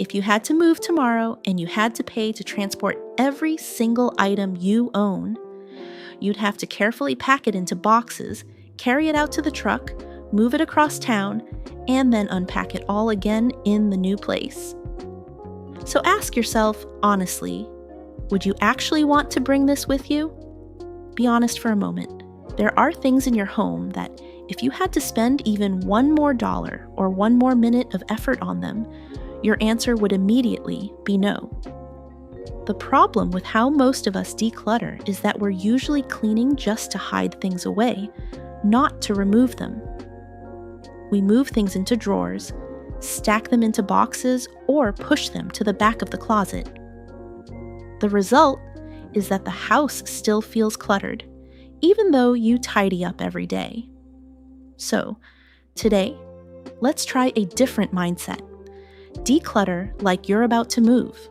If you had to move tomorrow and you had to pay to transport every single item you own, you'd have to carefully pack it into boxes, carry it out to the truck, move it across town, and then unpack it all again in the new place. So ask yourself, honestly, would you actually want to bring this with you? Be honest for a moment. There are things in your home that if you had to spend even one more dollar or one more minute of effort on them, your answer would immediately be no. The problem with how most of us declutter is that we're usually cleaning just to hide things away, not to remove them. We move things into drawers, stack them into boxes, or push them to the back of the closet. The result is that the house still feels cluttered, even though you tidy up every day. So, today, let's try a different mindset. Declutter like you're about to move.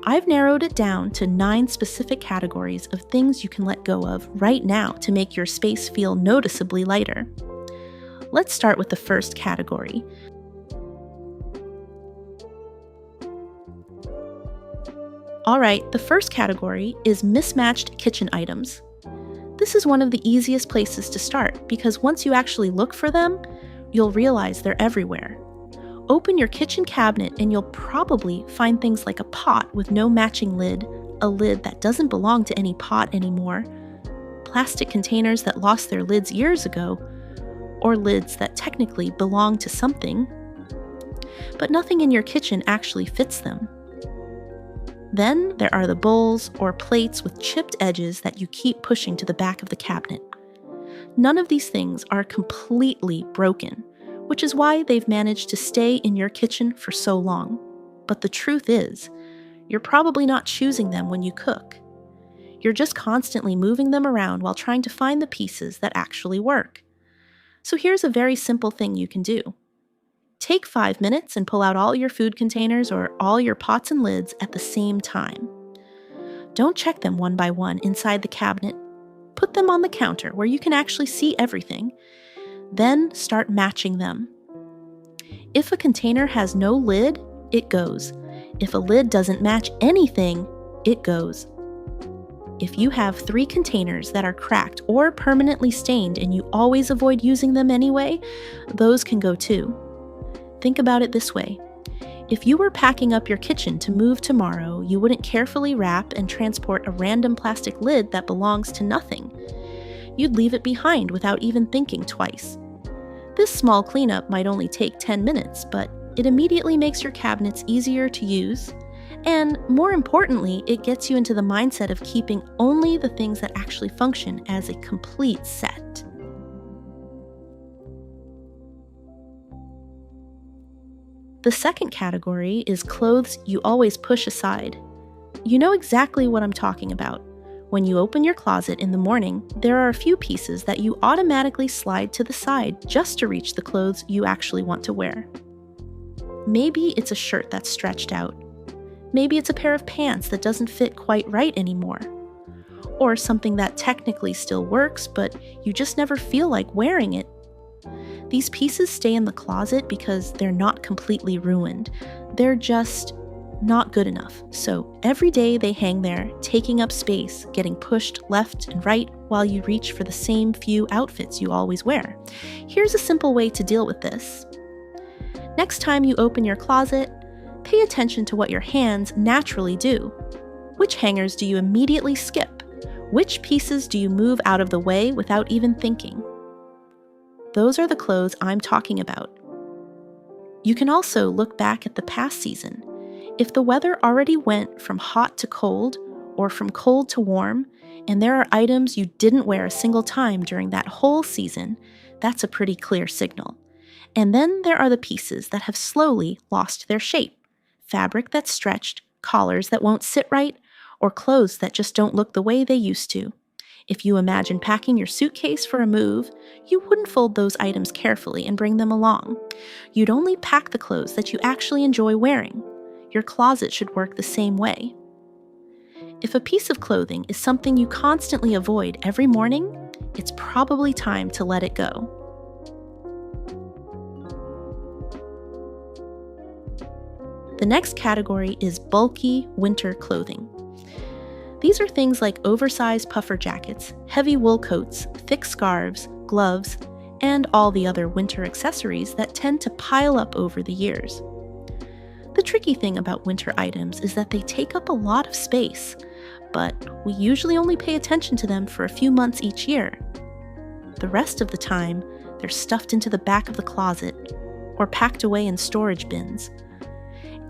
I've narrowed it down to 9 specific categories of things you can let go of right now to make your space feel noticeably lighter. Let's start with the first category. Alright, the first category is mismatched kitchen items. This is one of the easiest places to start because once you actually look for them, you'll realize they're everywhere. Open your kitchen cabinet and you'll probably find things like a pot with no matching lid, a lid that doesn't belong to any pot anymore, plastic containers that lost their lids years ago, or lids that technically belong to something, but nothing in your kitchen actually fits them. Then there are the bowls or plates with chipped edges that you keep pushing to the back of the cabinet. None of these things are completely broken, which is why they've managed to stay in your kitchen for so long. But the truth is, you're probably not choosing them when you cook. You're just constantly moving them around while trying to find the pieces that actually work. So here's a very simple thing you can do. Take 5 minutes and pull out all your food containers or all your pots and lids at the same time. Don't check them one by one inside the cabinet. Put them on the counter where you can actually see everything. Then start matching them. If a container has no lid, it goes. If a lid doesn't match anything, it goes. If you have 3 containers that are cracked or permanently stained and you always avoid using them anyway, those can go too. Think about it this way. If you were packing up your kitchen to move tomorrow, you wouldn't carefully wrap and transport a random plastic lid that belongs to nothing. You'd leave it behind without even thinking twice. This small cleanup might only take 10 minutes, but it immediately makes your cabinets easier to use, and more importantly, it gets you into the mindset of keeping only the things that actually function as a complete set. The second category is clothes you always push aside. You know exactly what I'm talking about. When you open your closet in the morning, there are a few pieces that you automatically slide to the side just to reach the clothes you actually want to wear. Maybe it's a shirt that's stretched out. Maybe it's a pair of pants that doesn't fit quite right anymore. Or something that technically still works, but you just never feel like wearing it. These pieces stay in the closet because they're not completely ruined. They're just not good enough. So every day they hang there, taking up space, getting pushed left and right while you reach for the same few outfits you always wear. Here's a simple way to deal with this. Next time you open your closet, pay attention to what your hands naturally do. Which hangers do you immediately skip? Which pieces do you move out of the way without even thinking? Those are the clothes I'm talking about. You can also look back at the past season. If the weather already went from hot to cold or from cold to warm, and there are items you didn't wear a single time during that whole season, that's a pretty clear signal. And then there are the pieces that have slowly lost their shape. Fabric that's stretched, collars that won't sit right, or clothes that just don't look the way they used to. If you imagine packing your suitcase for a move, you wouldn't fold those items carefully and bring them along. You'd only pack the clothes that you actually enjoy wearing. Your closet should work the same way. If a piece of clothing is something you constantly avoid every morning, it's probably time to let it go. The The next category is bulky winter clothing. These are things like oversized puffer jackets, heavy wool coats, thick scarves, gloves, and all the other winter accessories that tend to pile up over the years. The tricky thing about winter items is that they take up a lot of space, but we usually only pay attention to them for a few months each year. The rest of the time, they're stuffed into the back of the closet or packed away in storage bins.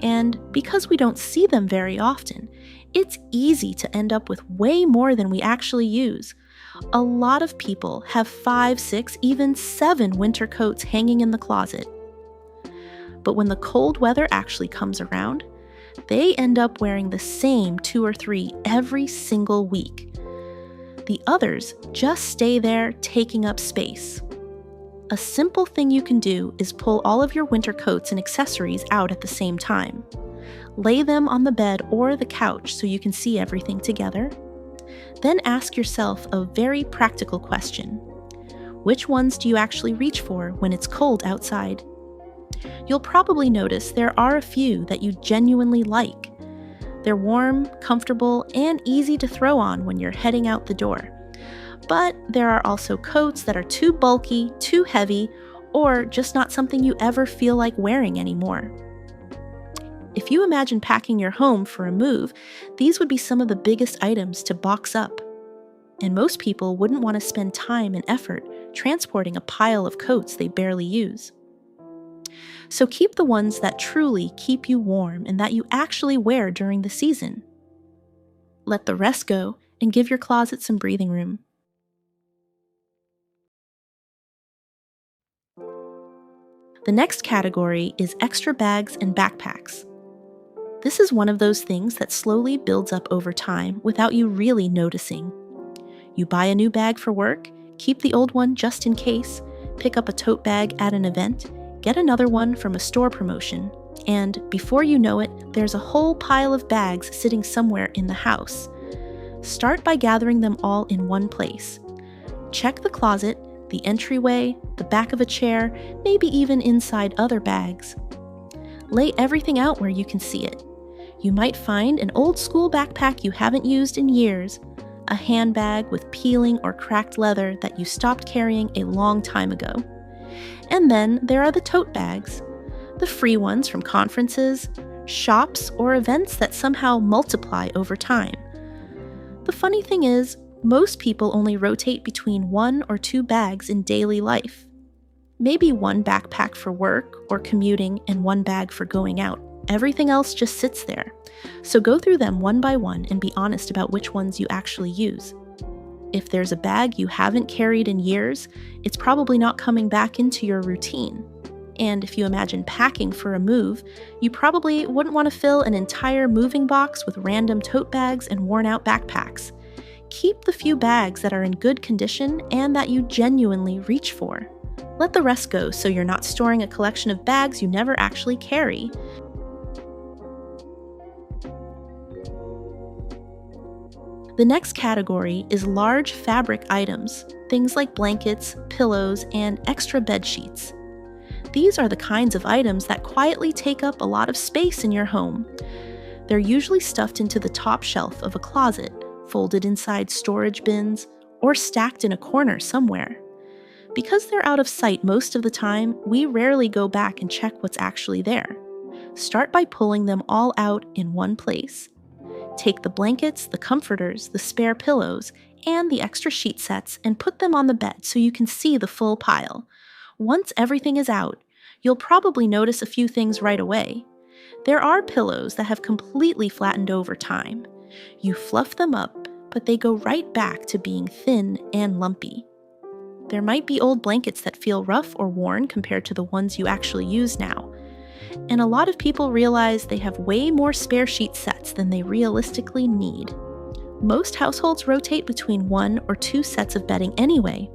And because we don't see them very often, it's easy to end up with way more than we actually use. A lot of people have 5, 6, even 7 winter coats hanging in the closet. But when the cold weather actually comes around, they end up wearing the same 2 or 3 every single week. The others just stay there taking up space. A simple thing you can do is pull all of your winter coats and accessories out at the same time. Lay them on the bed or the couch so you can see everything together. Then ask yourself a very practical question. Which ones do you actually reach for when it's cold outside? You'll probably notice there are a few that you genuinely like. They're warm, comfortable, and easy to throw on when you're heading out the door. But there are also coats that are too bulky, too heavy, or just not something you ever feel like wearing anymore. If you imagine packing your home for a move, these would be some of the biggest items to box up. And most people wouldn't want to spend time and effort transporting a pile of coats they barely use. So keep the ones that truly keep you warm and that you actually wear during the season. Let the rest go and give your closet some breathing room. The next category is extra bags and backpacks. This is one of those things that slowly builds up over time without you really noticing. You buy a new bag for work, keep the old one just in case, pick up a tote bag at an event, get another one from a store promotion, and before you know it, there's a whole pile of bags sitting somewhere in the house. Start by gathering them all in one place. Check the closet, the entryway, the back of a chair, maybe even inside other bags. Lay everything out where you can see it. You might find an old school backpack you haven't used in years, a handbag with peeling or cracked leather that you stopped carrying a long time ago. And then there are the tote bags, the free ones from conferences, shops, or events that somehow multiply over time. The funny thing is, most people only rotate between 1 or 2 bags in daily life. Maybe 1 backpack for work or commuting and 1 bag for going out. Everything else just sits there. So go through them one by one and be honest about which ones you actually use. If there's a bag you haven't carried in years, it's probably not coming back into your routine. And if you imagine packing for a move, you probably wouldn't want to fill an entire moving box with random tote bags and worn-out backpacks. Keep the few bags that are in good condition and that you genuinely reach for. Let the rest go so you're not storing a collection of bags you never actually carry. The next category is large fabric items, things like blankets, pillows, and extra bed sheets. These are the kinds of items that quietly take up a lot of space in your home. They're usually stuffed into the top shelf of a closet, folded inside storage bins, or stacked in a corner somewhere. Because they're out of sight most of the time, we rarely go back and check what's actually there. Start by pulling them all out in one place. Take the blankets, the comforters, the spare pillows, and the extra sheet sets and put them on the bed so you can see the full pile. Once everything is out, you'll probably notice a few things right away. There are pillows that have completely flattened over time. You fluff them up, but they go right back to being thin and lumpy. There might be old blankets that feel rough or worn compared to the ones you actually use now. And a lot of people realize they have way more spare sheet sets than they realistically need. Most households rotate between 1 or 2 sets of bedding anyway.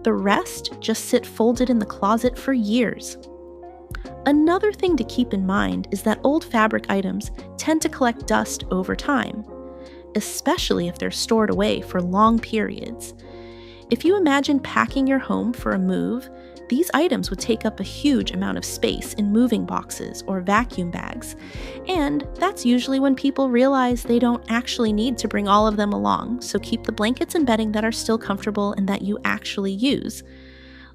The rest just sit folded in the closet for years. Another thing to keep in mind is that old fabric items tend to collect dust over time, especially if they're stored away for long periods. If you imagine packing your home for a move, These items would take up a huge amount of space in moving boxes or vacuum bags, and that's usually when people realize they don't actually need to bring all of them along, so keep the blankets and bedding that are still comfortable and that you actually use.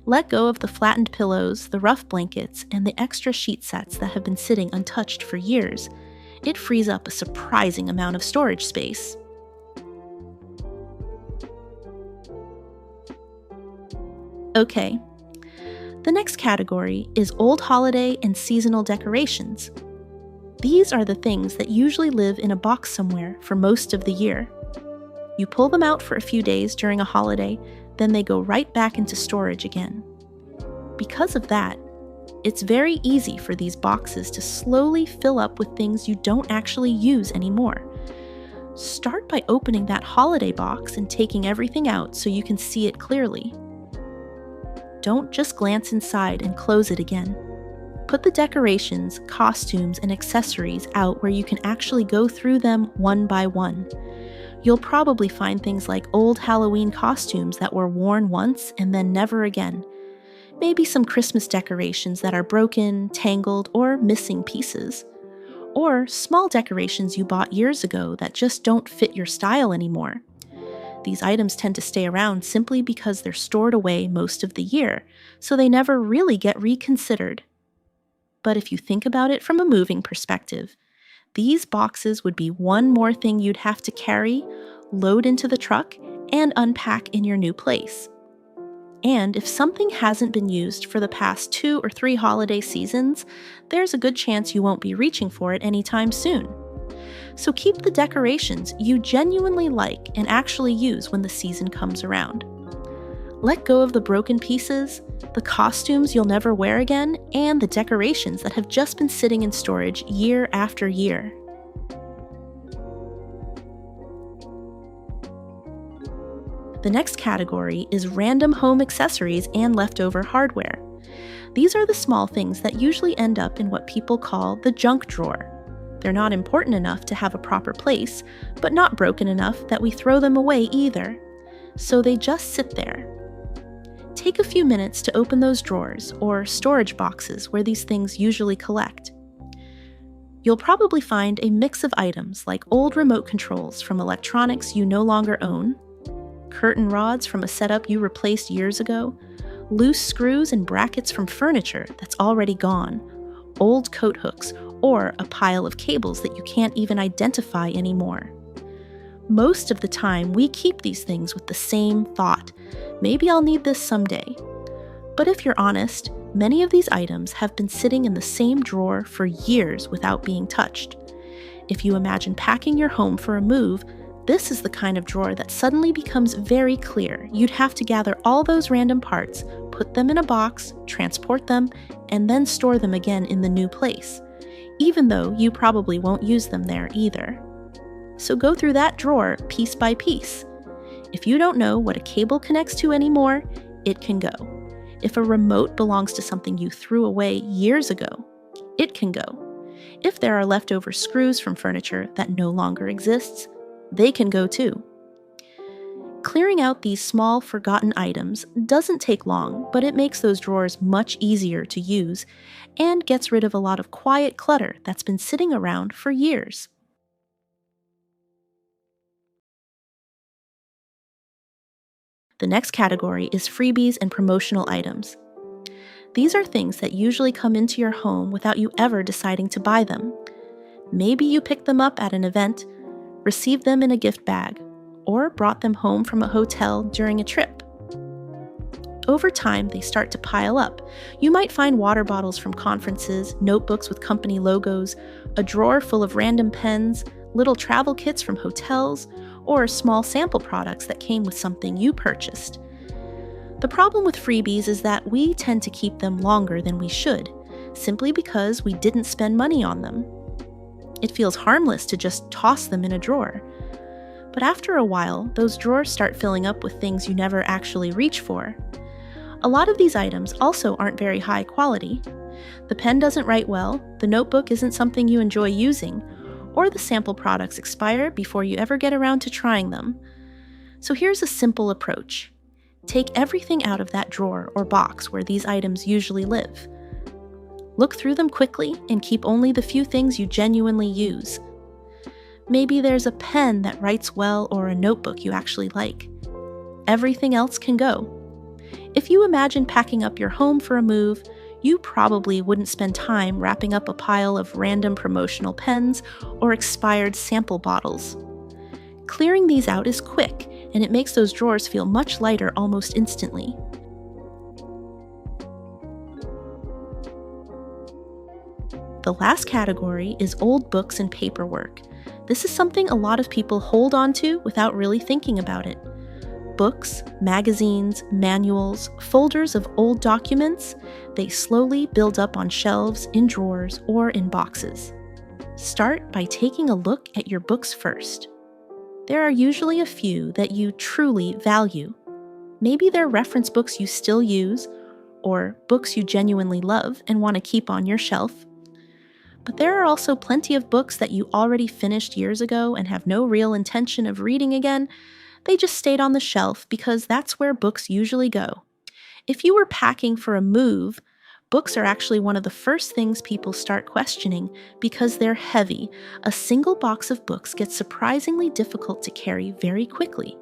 Let go of the flattened pillows, the rough blankets, and the extra sheet sets that have been sitting untouched for years. It frees up a surprising amount of storage space. Okay. The next category is old holiday and seasonal decorations. These are the things that usually live in a box somewhere for most of the year. You pull them out for a few days during a holiday, then they go right back into storage again. Because of that, it's very easy for these boxes to slowly fill up with things you don't actually use anymore. Start by opening that holiday box and taking everything out so you can see it clearly. Don't just glance inside and close it again. Put the decorations, costumes, and accessories out where you can actually go through them one by one. You'll probably find things like old Halloween costumes that were worn once and then never again. Maybe some Christmas decorations that are broken, tangled, or missing pieces. Or small decorations you bought years ago that just don't fit your style anymore. These items tend to stay around simply because they're stored away most of the year, so they never really get reconsidered. But if you think about it from a moving perspective, these boxes would be one more thing you'd have to carry, load into the truck, and unpack in your new place. And if something hasn't been used for the past 2 or 3 holiday seasons, there's a good chance you won't be reaching for it anytime soon. So keep the decorations you genuinely like and actually use when the season comes around. Let go of the broken pieces, the costumes you'll never wear again, and the decorations that have just been sitting in storage year after year. The next category is random home accessories and leftover hardware. These are the small things that usually end up in what people call the junk drawer. They're not important enough to have a proper place, but not broken enough that we throw them away either. So they just sit there. Take a few minutes to open those drawers or storage boxes where these things usually collect. You'll probably find a mix of items like old remote controls from electronics you no longer own, curtain rods from a setup you replaced years ago, loose screws and brackets from furniture that's already gone, old coat hooks, or a pile of cables that you can't even identify anymore. Most of the time, we keep these things with the same thought, maybe I'll need this someday. But if you're honest, many of these items have been sitting in the same drawer for years without being touched. If you imagine packing your home for a move, this is the kind of drawer that suddenly becomes very clear. You'd have to gather all those random parts, put them in a box, transport them, and then store them again in the new place, even though you probably won't use them there either. So go through that drawer piece by piece. If you don't know what a cable connects to anymore, it can go. If a remote belongs to something you threw away years ago, it can go. If there are leftover screws from furniture that no longer exists, they can go too. Clearing out these small, forgotten items doesn't take long, but it makes those drawers much easier to use and gets rid of a lot of quiet clutter that's been sitting around for years. The next category is freebies and promotional items. These are things that usually come into your home without you ever deciding to buy them. Maybe you picked them up at an event, received them in a gift bag, or brought them home from a hotel during a trip. Over time, they start to pile up. You might find water bottles from conferences, notebooks with company logos, a drawer full of random pens, little travel kits from hotels, or small sample products that came with something you purchased. The problem with freebies is that we tend to keep them longer than we should, simply because we didn't spend money on them. It feels harmless to just toss them in a drawer. But after a while, those drawers start filling up with things you never actually reach for. A lot of these items also aren't very high quality. The pen doesn't write well, the notebook isn't something you enjoy using, or the sample products expire before you ever get around to trying them. So here's a simple approach. Take everything out of that drawer or box where these items usually live. Look through them quickly and keep only the few things you genuinely use. Maybe there's a pen that writes well or a notebook you actually like. Everything else can go. If you imagine packing up your home for a move, you probably wouldn't spend time wrapping up a pile of random promotional pens or expired sample bottles. Clearing these out is quick, and it makes those drawers feel much lighter almost instantly. The last category is old books and paperwork. This is something a lot of people hold on to without really thinking about it. Books, magazines, manuals, folders of old documents, they slowly build up on shelves, in drawers, or in boxes. Start by taking a look at your books first. There are usually a few that you truly value. Maybe they're reference books you still use, or books you genuinely love and want to keep on your shelf. But there are also plenty of books that you already finished years ago and have no real intention of reading again. They just stayed on the shelf because that's where books usually go. If you were packing for a move, books are actually one of the first things people start questioning because they're heavy. A single box of books gets surprisingly difficult to carry very quickly.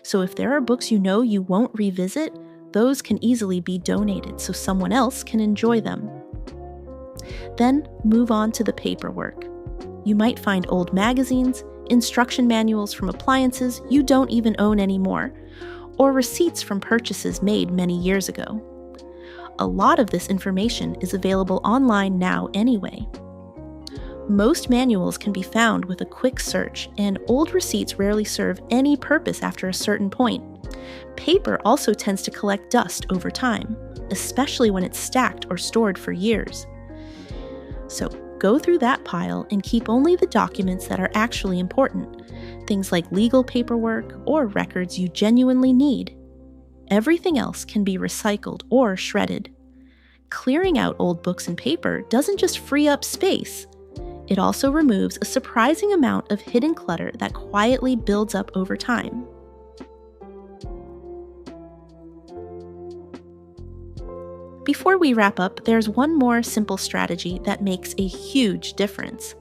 So if there are books you know you won't revisit, those can easily be donated so someone else can enjoy them. Then move on to the paperwork. You might find old magazines, instruction manuals from appliances you don't even own anymore, or receipts from purchases made many years ago. A lot of this information is available online now anyway. Most manuals can be found with a quick search, and old receipts rarely serve any purpose after a certain point. Paper also tends to collect dust over time, especially when it's stacked or stored for years. So go through that pile and keep only the documents that are actually important, things like legal paperwork or records you genuinely need. Everything else can be recycled or shredded. Clearing out old books and paper doesn't just free up space. It also removes a surprising amount of hidden clutter that quietly builds up over time. Before we wrap up, there's one more simple strategy that makes a huge difference.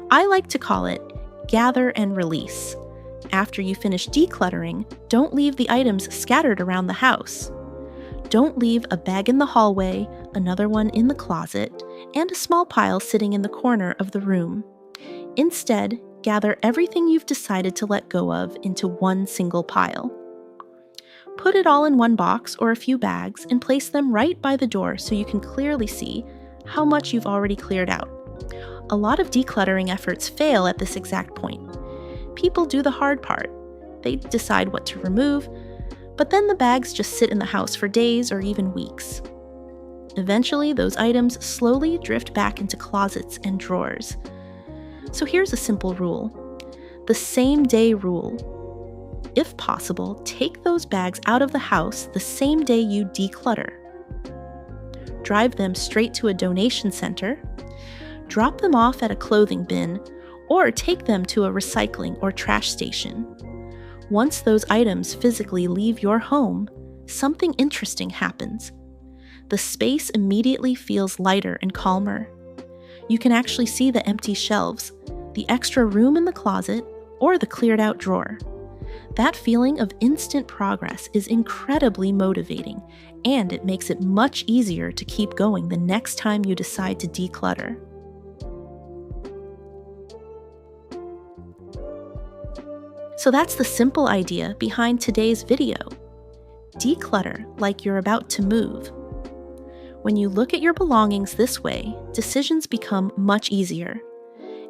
I like to call it gather and release. After you finish decluttering, don't leave the items scattered around the house. Don't leave a bag in the hallway, another one in the closet, and a small pile sitting in the corner of the room. Instead, gather everything you've decided to let go of into one single pile. Put it all in one box or a few bags and place them right by the door so you can clearly see how much you've already cleared out. A lot of decluttering efforts fail at this exact point. People do the hard part. They decide what to remove, but then the bags just sit in the house for days or even weeks. Eventually, those items slowly drift back into closets and drawers. So here's a simple rule. The same day rule. If possible, take those bags out of the house the same day you declutter. Drive them straight to a donation center, drop them off at a clothing bin, or take them to a recycling or trash station. Once those items physically leave your home, something interesting happens. The space immediately feels lighter and calmer. You can actually see the empty shelves, the extra room in the closet, or the cleared out drawer. That feeling of instant progress is incredibly motivating, and it makes it much easier to keep going the next time you decide to declutter. So that's the simple idea behind today's video. Declutter like you're about to move. When you look at your belongings this way, decisions become much easier.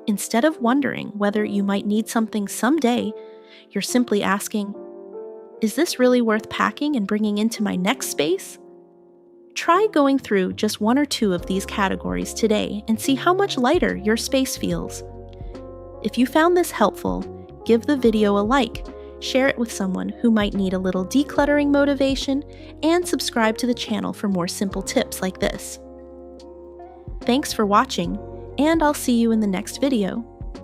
Instead of wondering whether you might need something someday, you're simply asking, is this really worth packing and bringing into my next space? Try going through just one or two of these categories today and see how much lighter your space feels. If you found this helpful, give the video a like, share it with someone who might need a little decluttering motivation, and subscribe to the channel for more simple tips like this. Thanks for watching, and I'll see you in the next video.